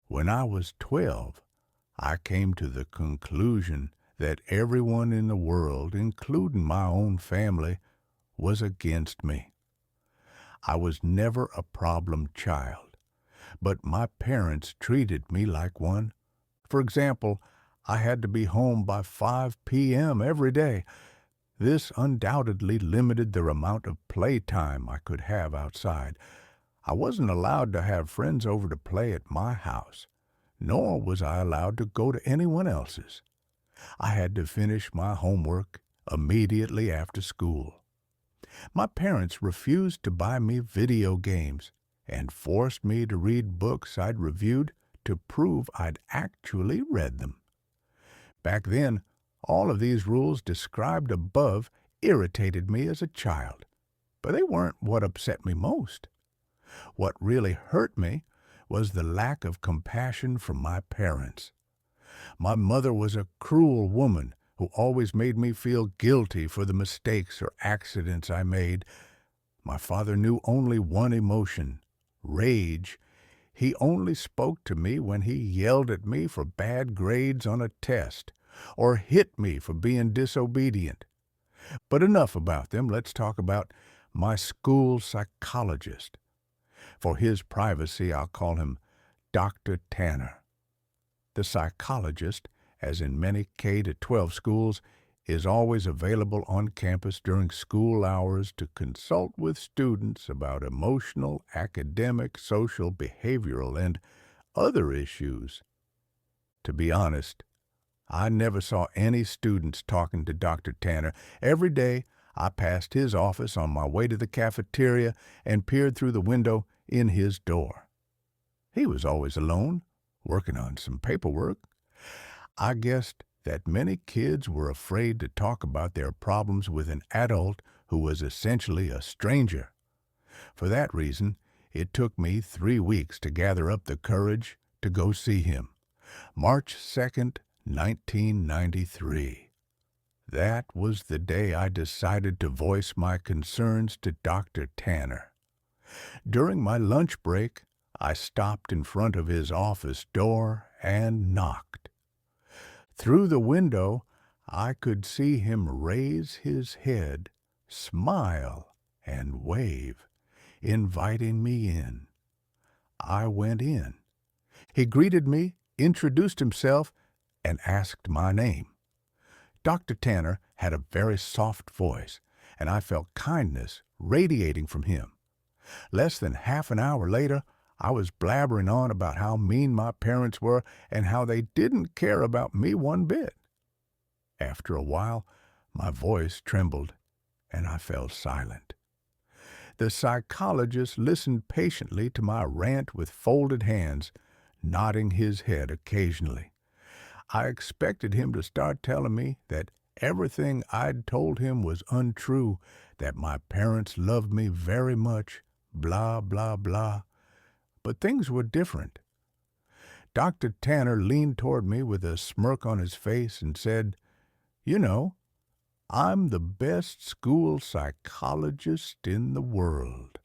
When I was 12, I came to the conclusion that everyone in the world, including my own family, was against me. I was never a problem child, but my parents treated me like one. For example, I had to be home by 5 p.m. every day. This undoubtedly limited the amount of playtime I could have outside. I wasn't allowed to have friends over to play at my house, nor was I allowed to go to anyone else's. I had to finish my homework immediately after school. My parents refused to buy me video games and forced me to read books I'd reviewed to prove I'd actually read them. Back then, all of these rules described above irritated me as a child, but they weren't what upset me most. What really hurt me was the lack of compassion from my parents. My mother was a cruel woman who always made me feel guilty for the mistakes or accidents I made. My father knew only one emotion, rage. He only spoke to me when he yelled at me for bad grades on a test or hit me for being disobedient. But enough about them. Let's talk about my school psychologist. For his privacy, I'll call him Dr. Tanner. The psychologist, as in many K-12 schools, is always available on campus during school hours to consult with students about emotional, academic, social, behavioral, and other issues. To be honest, I never saw any students talking to Dr. Tanner. Every day, I passed his office on my way to the cafeteria and peered through the window in his door. He was always alone, working on some paperwork. I guessed that many kids were afraid to talk about their problems with an adult who was essentially a stranger. For that reason, it took me 3 weeks to gather up the courage to go see him. March 2nd, 1993. That was the day I decided to voice my concerns to Dr. Tanner. During my lunch break, I stopped in front of his office door and knocked. Through the window, I could see him raise his head, smile, and wave, inviting me in. I went in. He greeted me, introduced himself, and asked my name. Dr. Tanner had a very soft voice, and I felt kindness radiating from him. Less than half an hour later, I was blabbering on about how mean my parents were and how they didn't care about me one bit. After a while, my voice trembled, and I fell silent. The psychologist listened patiently to my rant with folded hands, nodding his head occasionally. I expected him to start telling me that everything I'd told him was untrue, that my parents loved me very much, blah, blah, blah. But things were different. Dr. Tanner leaned toward me with a smirk on his face and said, "You know, I'm the best school psychologist in the world.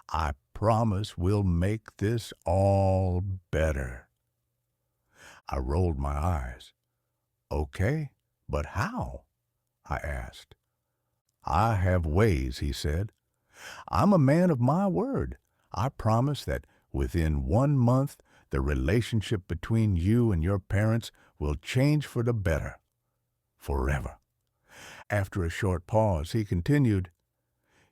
I promise we'll make this all better." I rolled my eyes. "Okay, but how?" I asked. "I have ways," he said. "I'm a man of my word. I promise that within 1 month, the relationship between you and your parents will change for the better. Forever." After a short pause, he continued,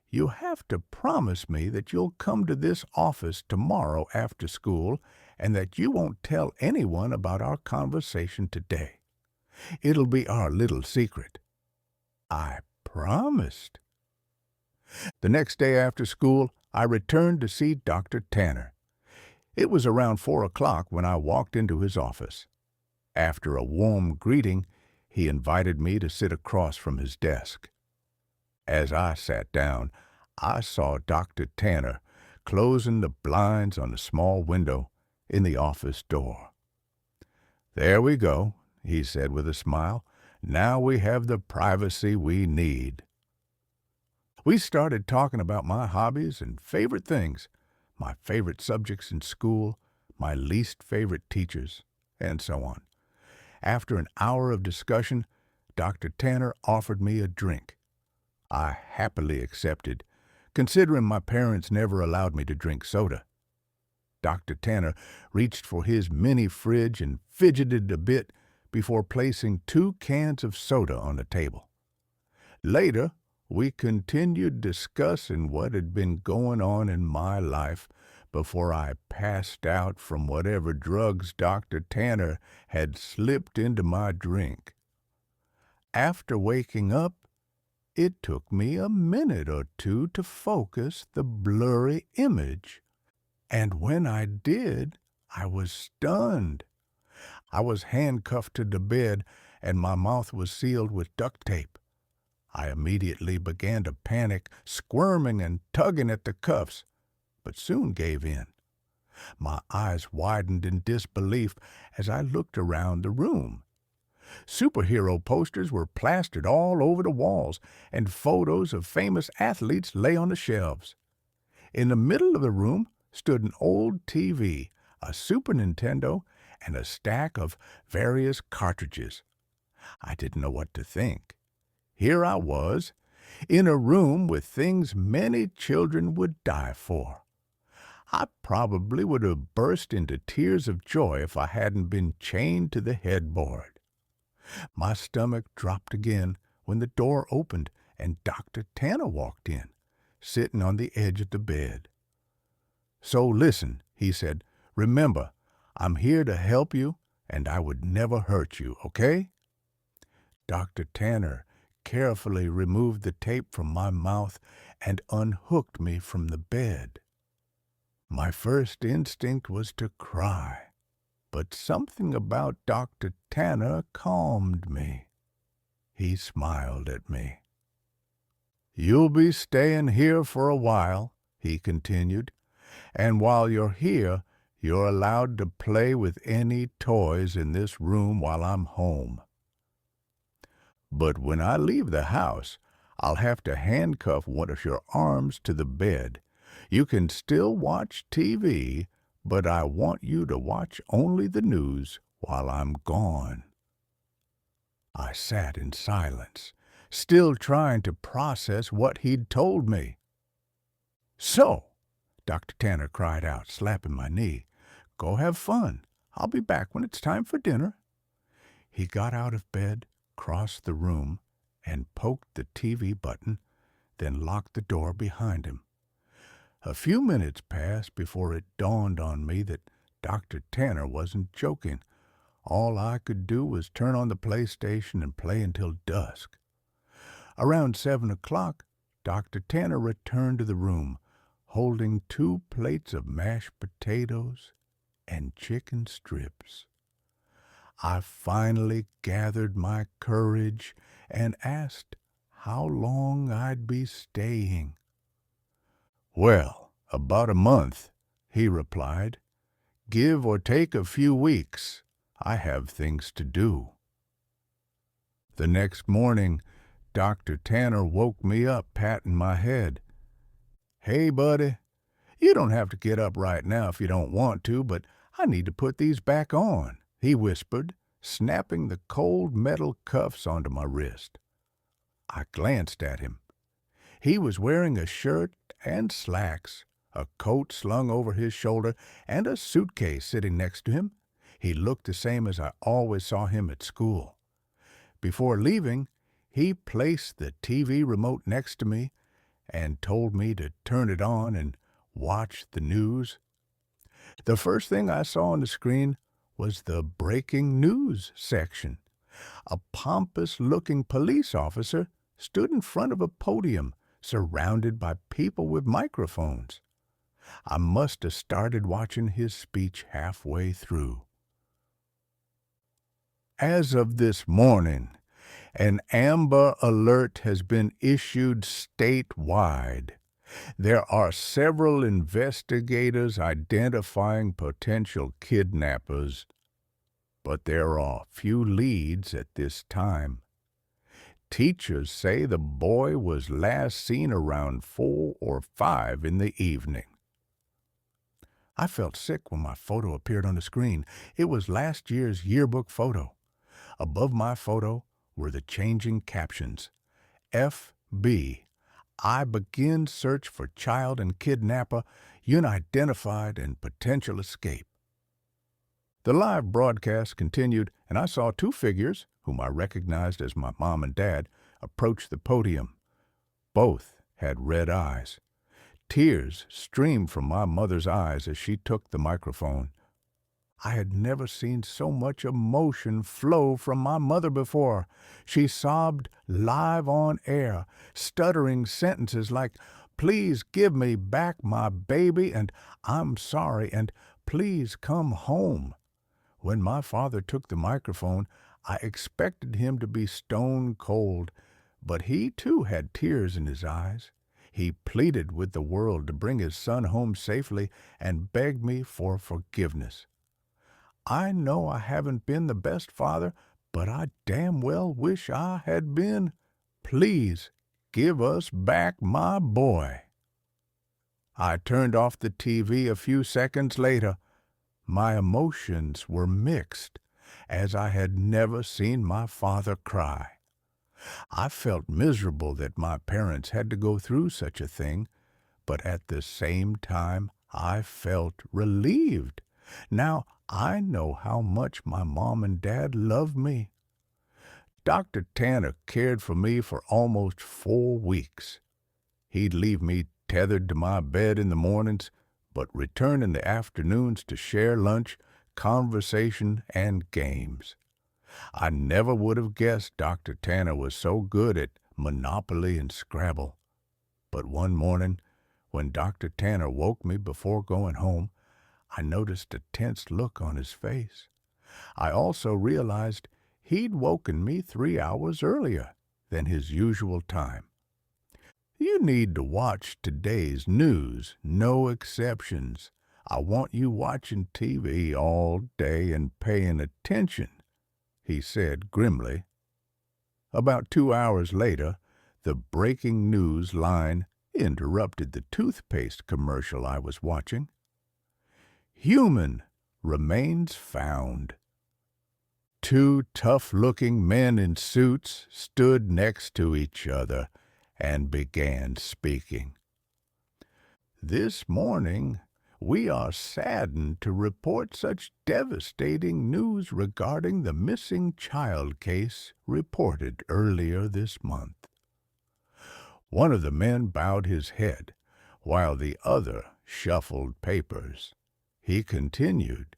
"You have to promise me that you'll come to this office tomorrow after school and that you won't tell anyone about our conversation today. It'll be our little secret." I promised. The next day after school, I returned to see Dr. Tanner. It was around 4 o'clock when I walked into his office. After a warm greeting, he invited me to sit across from his desk. As I sat down, I saw Dr. Tanner closing the blinds on the small window in the office door. "There we go," he said with a smile. "Now we have the privacy we need." We started talking about my hobbies and favorite things, my favorite subjects in school, my least favorite teachers, and so on. After an hour of discussion, Dr. Tanner offered me a drink. I happily accepted, considering my parents never allowed me to drink soda. Dr. Tanner reached for his mini fridge and fidgeted a bit before placing 2 cans of soda on the table. Later, we continued discussing what had been going on in my life before I passed out from whatever drugs Dr. Tanner had slipped into my drink. After waking up, it took me a minute or two to focus the blurry image. And when I did, I was stunned. I was handcuffed to the bed, and my mouth was sealed with duct tape. I immediately began to panic, squirming and tugging at the cuffs, but soon gave in. My eyes widened in disbelief as I looked around the room. Superhero posters were plastered all over the walls, and photos of famous athletes lay on the shelves. In the middle of the room stood an old TV, a Super Nintendo, and a stack of various cartridges. I didn't know what to think. Here I was, in a room with things many children would die for. I probably would have burst into tears of joy if I hadn't been chained to the headboard. My stomach dropped again when the door opened and Dr. Tanner walked in, sitting on the edge of the bed. "So listen," he said, "remember, I'm here to help you, and I would never hurt you, okay?" Dr. Tanner carefully removed the tape from my mouth and unhooked me from the bed. My first instinct was to cry, but something about Dr. Tanner calmed me. He smiled at me. "You'll be staying here for a while," he continued, "and while you're here, you're allowed to play with any toys in this room while I'm home. But when I leave the house, I'll have to handcuff one of your arms to the bed. You can still watch TV, but I want you to watch only the news while I'm gone." I sat in silence, still trying to process what he'd told me. "So," Dr. Tanner cried out, slapping my knee, "go have fun. I'll be back when it's time for dinner." He got out of bed, crossed the room, and poked the TV button, then locked the door behind him. A few minutes passed before it dawned on me that Dr. Tanner wasn't joking. All I could do was turn on the PlayStation and play until dusk. Around 7 o'clock, Dr. Tanner returned to the room, holding 2 plates of mashed potatoes and chicken strips. I finally gathered my courage and asked how long I'd be staying. "Well, about a month," he replied. "Give or take a few weeks. I have things to do." The next morning, Dr. Tanner woke me up, patting my head. "Hey, buddy, you don't have to get up right now if you don't want to, but I need to put these back on," he whispered, snapping the cold metal cuffs onto my wrist. I glanced at him. He was wearing a shirt and slacks, a coat slung over his shoulder, and a suitcase sitting next to him. He looked the same as I always saw him at school. Before leaving, he placed the TV remote next to me and told me to turn it on and watch the news. The first thing I saw on the screen was the breaking news section. A pompous-looking police officer stood in front of a podium, surrounded by people with microphones. I must have started watching his speech halfway through. "As of this morning, an Amber Alert has been issued statewide. There are several investigators identifying potential kidnappers, but there are few leads at this time. Teachers say the boy was last seen around 4 or 5 in the evening." I felt sick when my photo appeared on the screen. It was last year's yearbook photo. Above my photo were the changing captions. FB. I begin search for child and kidnapper, unidentified and potential escape. The live broadcast continued, and I saw two figures, whom I recognized as my mom and dad, approach the podium. Both had red eyes. Tears streamed from my mother's eyes as she took the microphone. I had never seen so much emotion flow from my mother before. She sobbed live on air, stuttering sentences like, "Please give me back my baby," and "I'm sorry," and "Please come home." When my father took the microphone, I expected him to be stone cold, but he too had tears in his eyes. He pleaded with the world to bring his son home safely and begged me for forgiveness. I know I haven't been the best father, but I damn well wish I had been. Please give us back my boy. I turned off the TV a few seconds later. My emotions were mixed, as I had never seen my father cry. I felt miserable that my parents had to go through such a thing, but at the same time I felt relieved. Now I know how much my mom and dad love me. Dr. Tanner cared for me for almost 4 weeks. He'd leave me tethered to my bed in the mornings, but return in the afternoons to share lunch, conversation, and games. I never would have guessed Dr. Tanner was so good at Monopoly and Scrabble. But one morning, when Dr. Tanner woke me before going home, I noticed a tense look on his face. I also realized he'd woken me 3 hours earlier than his usual time. You need to watch today's news, no exceptions. I want you watching TV all day and paying attention, he said grimly. About 2 hours later, the breaking news line interrupted the toothpaste commercial I was watching. Human remains found. 2 tough-looking men in suits stood next to each other and began speaking. This morning, we are saddened to report such devastating news regarding the missing child case reported earlier this month. One of the men bowed his head, while the other shuffled papers. He continued,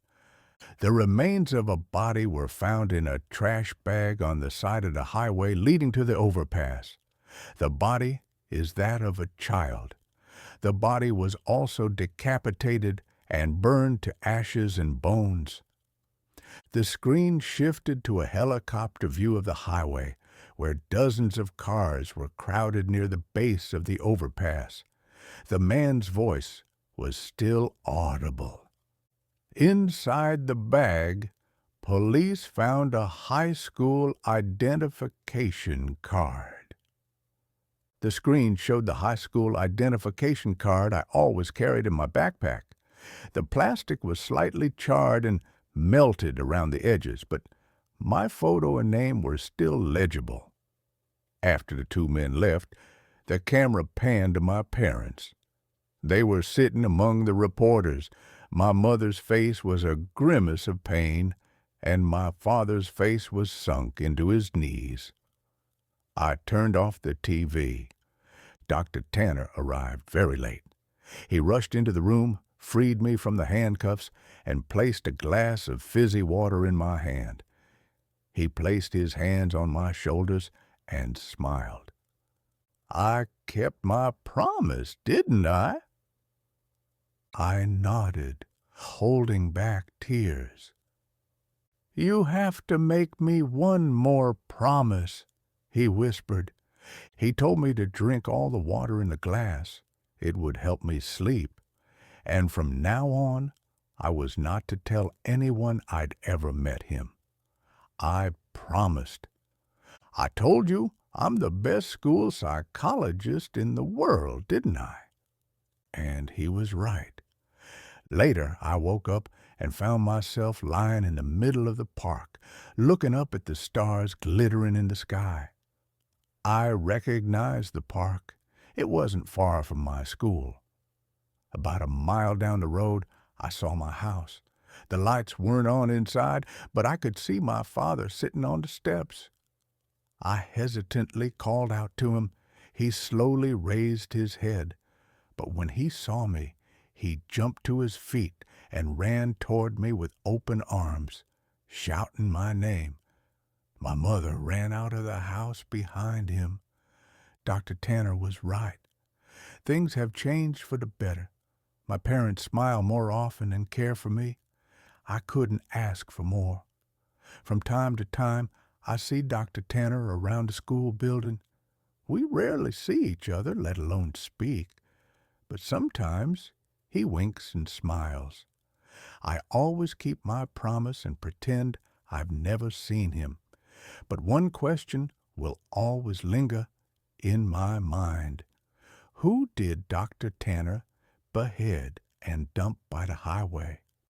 "The remains of a body were found in a trash bag on the side of the highway leading to the overpass. The body is that of a child. The body was also decapitated and burned to ashes and bones." The screen shifted to a helicopter view of the highway, where dozens of cars were crowded near the base of the overpass. The man's voice was still audible. Inside the bag, police found a high school identification card. The screen showed the high school identification card I always carried in my backpack. The plastic was slightly charred and melted around the edges, but my photo and name were still legible. After the 2 men left, the camera panned to my parents. They were sitting among the reporters. My mother's face was a grimace of pain, and my father's face was sunk into his knees. I turned off the TV. Dr. Tanner arrived very late. He rushed into the room, freed me from the handcuffs, and placed a glass of fizzy water in my hand. He placed his hands on my shoulders and smiled. "I kept my promise, didn't I?" I nodded, holding back tears. "You have to make me one more promise," he whispered. He told me to drink all the water in the glass. It would help me sleep. And from now on, I was not to tell anyone I'd ever met him. I promised. "I told you I'm the best school psychologist in the world, didn't I?" And he was right. Later, I woke up and found myself lying in the middle of the park, looking up at the stars glittering in the sky. I recognized the park. It wasn't far from my school. About a mile down the road, I saw my house. The lights weren't on inside, but I could see my father sitting on the steps. I hesitantly called out to him. He slowly raised his head, but when he saw me, he jumped to his feet and ran toward me with open arms, shouting my name. My mother ran out of the house behind him. Dr. Tanner was right. Things have changed for the better. My parents smile more often and care for me. I couldn't ask for more. From time to time, I see Dr. Tanner around the school building. We rarely see each other, let alone speak, but sometimes he winks and smiles. I always keep my promise and pretend I've never seen him. But one question will always linger in my mind. Who did Dr. Tanner behead and dump by the highway?